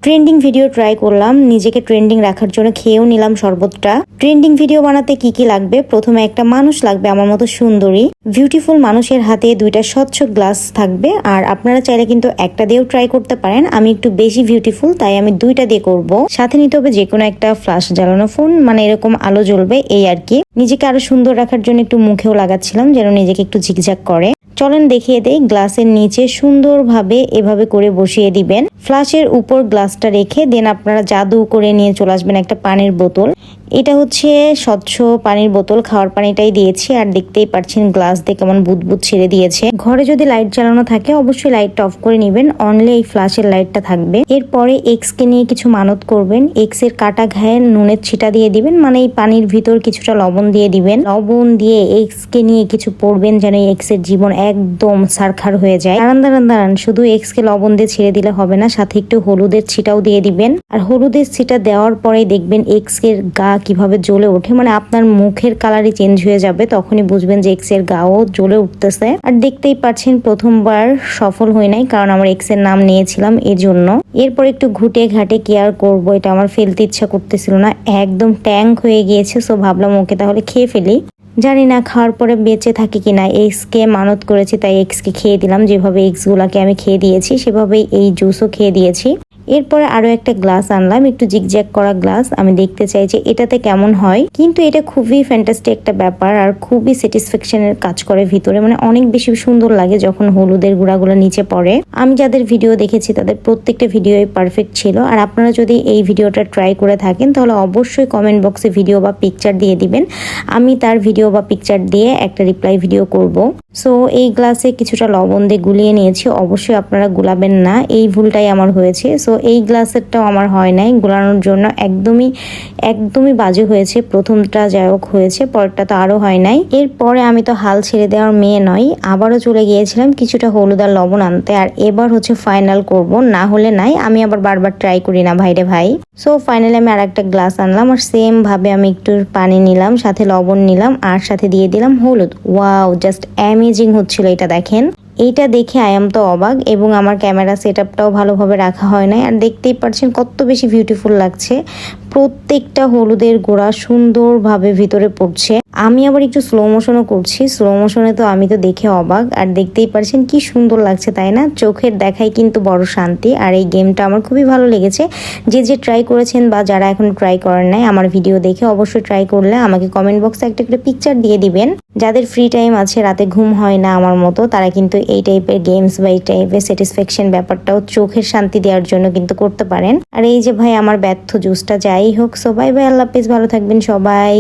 Trending video try করলাম, নিজেকে trending রাখার জন্য খেয়েও নিলাম শরবতটা। ট্রেন্ডিং ভিডিও বানাতে কি কি লাগবে? প্রথমে একটা মানুষ লাগবে আমার মতো সুন্দরী বিউটিফুল মানুষের হাতে দুইটা স্বচ্ছ গ্লাস থাকবে। আর আপনারা চাইলে কিন্তু একটা দিয়েও ট্রাই করতে পারেন। আমি একটু বেশি বিউটিফুল তাই আমি দুইটা দিয়ে করব। সাথে নিতে হবে যে কোনো একটা ফ্ল্যাশ জ্বালানো ফোন, মানে এরকম আলো জ্বলবে এই আর কি। নিজেকে আরো সুন্দর রাখার জন্য একটু মুখেও লাগাচ্ছিলাম যেন নিজেকে একটু ঝিকঝাক করে। চলেন দেখিয়ে দেই। গ্লাসের নিচে সুন্দরভাবে এভাবে করে বসিয়ে দিবেন। ফ্লাশের উপর গ্লাসটা রেখে দেন আপনারা জাদু করে নিয়ে চলে আসবেন একটা পানির বোতল। এটা হচ্ছে স্বচ্ছ পানির বোতল, খাওয়ার পানিটাই দিয়েছি। আর দেখতেই পাচ্ছেন গ্লাস দিয়ে কেমন বুদবুদ ছেড়ে দিয়েছে। ঘরে যদি লাইট জ্বালানো থাকে অবশ্যই লাইটটা অফ করে নেবেন, অনলি এই ফ্লাশের লাইটটা থাকবে। এরপরে এক্স কে নিয়ে কিছু মানত করবেন। এক্স এর কাটা ঘায়ে নুনের ছিটা দিয়ে দিবেন, মানে এই পানির ভিতর কিছুটা লবণ দিয়ে দিবেন। লবণ দিয়ে এক্স কে নিয়ে কিছু পড়বেন যেন এক্স এর জীবন একদম সারখার হয়ে যায়। দাঁড়ান, শুধু এক্স কে লবণ দিয়ে ছেড়ে দিলে হবে না, সাথে একটু হলুদের ছিটাও দিয়ে দিবেন। আর হলুদের ছিটা দেওয়ার পরে দেখবেন এক্স এর গা কিভাবে জ্বলে ওঠে, মানে আপনার মুখের কালারই চেঞ্জ হয়ে যাবে। তখনই বুঝবেন যে এক্স এর গাও জ্বলে উঠতেছে। আর দেখতেই পাচ্ছেন প্রথমবার সফল হয় নাই, কারণ আমার এক্স এর নাম নিয়েছিলাম এই জন্য। এরপর একটু ঘুটে ঘাটে কেয়ার করব, এটা আমার ফেলতে ইচ্ছা করতেছিল না, একদম ট্যাঙ্ক হয়ে গিয়েছে। সো ভাবলাম ওকে তাহলে খেয়ে ফেলি। জানি না খাওয়ার পরে বেঁচে থাকি কিনা। এক্স কে মানত করেছি তাই এক্স কে খেয়ে দিলাম। যেভাবে এক্স গুলাকে আমি খেয়ে দিয়েছি সেভাবেই এই জুসও খেয়ে দিয়েছি। এরপরে আরো একটা গ্লাস আনলাম, একটু জিগজ্যাগ করা গ্লাস। আমি দেখতে চাই যে এটাতে কেমন হয়, কিন্তু এটা খুবই ফ্যান্টাস্টিক একটা ব্যাপার আর খুবই স্যাটিসফ্যাকশনের কাজ করে ভিতরে, মানে অনেক বেশি সুন্দর লাগে যখন হলুদের গুঁড়াগুলো নিচে পড়ে। আমি যাদের ভিডিও দেখেছি তাদের প্রত্যেকটা ভিডিওই পারফেক্ট ছিল। আর আপনারা যদি এই ভিডিওটা ট্রাই করে থাকেন তাহলে অবশ্যই কমেন্ট বক্সে ভিডিও বা পিকচার দিয়ে দিবেন। আমি তার ভিডিও বা পিকচার দিয়ে একটা রিপ্লাই ভিডিও করব। সো এই গ্লাসে কিছুটা লবণ দিয়ে গুলিয়ে নিয়েছি। অবশ্যই আপনারা গুলাবেন না, এই ভুলটাই আমার হয়েছে। সো এই গ্লাসেরটাও আমার হয় নাই গুলানোর জন্য, একদমই বাজে হয়েছে। প্রথমটা যাই হোক হয়েছে, পরেরটা তো আরো হয় নাই। এরপরে আমি তো হাল ছেড়ে দেওয়ার মেয়ে নয়, আবারও চলে গিয়েছিলাম কিছুটা হলুদ আর লবণ আনতে। আর এবার হচ্ছে ফাইনাল করব, না হলে নাই। আমি আবার বারবার ট্রাই করি না ভাইরে ভাই। সো ফাইনালি আমি আর একটা গ্লাস আনলাম আর সেম ভাবে আমি একটু পানি নিলাম, সাথে লবণ নিলাম আর সাথে দিয়ে দিলাম হলুদ। ওয়াও, জাস্ট অ্যামেজিং হচ্ছিল এটা। দেখেন এইটা দেখে আই এম তো অবাক। এবং আমার ক্যামেরা সেটআপটাও ভালোভাবে রাখা হয় নাই। আর দেখতেই পাচ্ছেন কত বেশি বিউটিফুল লাগছে। প্রত্যেকটা হলুদের গোড়া সুন্দরভাবে ভিতরে পড়ছে। আমি আবার একটু স্লো মোশনও করছি। স্লো মোশনে তো আমি তো দেখে অবাক। আর দেখতেই পাচ্ছেন কি সুন্দর লাগছে, তাই না? চোখের দেখাই কিন্তু বড় শান্তি। আর এই গেমটা আমার খুবই ভালো লেগেছে। যে ট্রাই করেছেন বা যারা এখন ট্রাই করেন নাই, আমার ভিডিও দেখে অবশ্যই ট্রাই করলে আমাকে কমেন্ট বক্সে একটা করে পিকচার দিয়ে দিবেন। যাদের ফ্রি টাইম আছে, রাতে ঘুম হয় না আমার মতো, তারা কিন্তু এই টাইপের গেমস বা এই টাইপের স্যাটিসফ্যাকশন ব্যাপারটাও চোখের শান্তি দেওয়ার জন্য কিন্তু করতে পারেন। আর এই যে ভাই আমার ব্যর্থ জুসটা, যাই হোক। সো বাই বাই, আল্লাহ হাফেজ, ভালো থাকবেন সবাই।